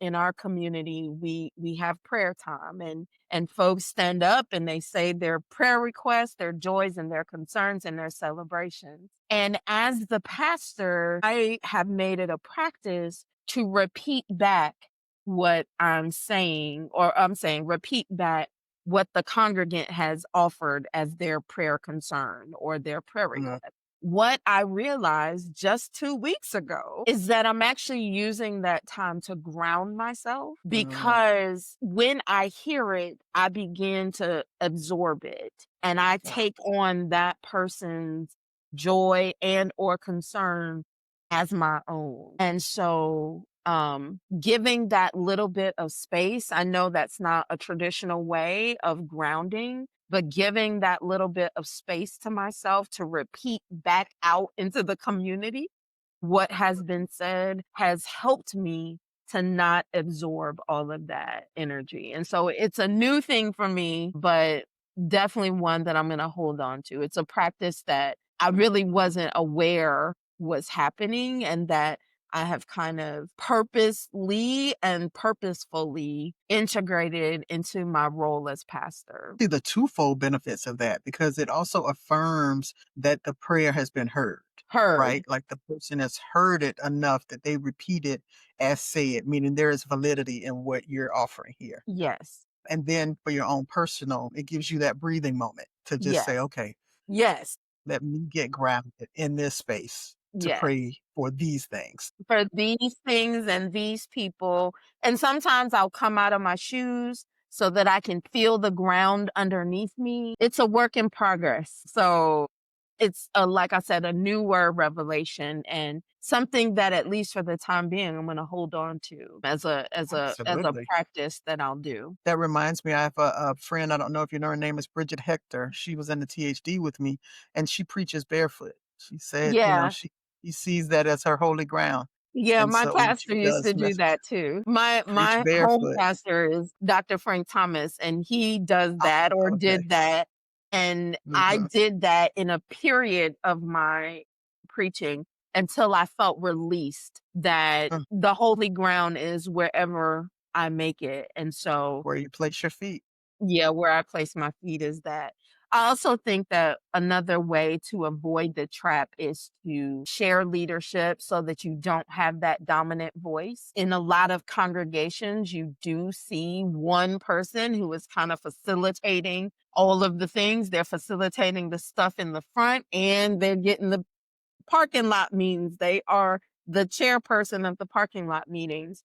in our community, we have prayer time, and folks stand up and they say their prayer requests, their joys and their concerns and their celebrations. And as the pastor, I have made it a practice to repeat back what I'm saying, or I'm saying repeat back what the congregant has offered as their prayer concern or their prayer Mhm, request. What I realized just 2 weeks ago is that I'm actually using that time to ground myself, mhm. because when I hear it, I begin to absorb it and I Yeah. take on that person's joy and or concern as my own. And so giving that little bit of space, I know that's not a traditional way of grounding, but giving that little bit of space to myself to repeat back out into the community what has been said has helped me to not absorb all of that energy. And so it's a new thing for me, but definitely one that I'm going to hold on to. It's a practice that I really wasn't aware was happening, and that I have kind of purposely and purposefully integrated into my role as pastor. See the twofold benefits of that because it also affirms that the prayer has been heard, right? Heard. Like the person has heard it enough that they repeat it as said, meaning there is validity in what you're offering here. Yes. And then for your own personal, it gives you that breathing moment to just Yes. say, okay, Yes. let me get grounded in this space to Yes. pray for these things. For these things and these people. And sometimes I'll come out of my shoes so that I can feel the ground underneath me. It's a work in progress. So it's like I said, a newer revelation and something that at least for the time being, I'm going to hold on to as a Absolutely. practice that I'll do. That reminds me, I have a friend, I don't know if you know her name is Bridget Hector. She was in the THD with me, and she preaches barefoot. She said, Yeah. she sees that as her holy ground, Yeah, and my so she pastor used does to do that too. My preach my home barefoot. pastor is Dr. Frank Thomas, and he does Ah, that or okay. did that. And I Mhm. did that in a period of my preaching until I felt released that Mm, the holy ground is wherever I make it. And so where you place your feet. yeah, where I place my feet is that. I also think that another way to avoid the trap is to share leadership so that you don't have that dominant voice. In a lot of congregations, you do see one person who is kind of facilitating all of the things. They're facilitating the stuff in the front and they're getting the parking lot meetings. They are the chairperson of the parking lot meetings.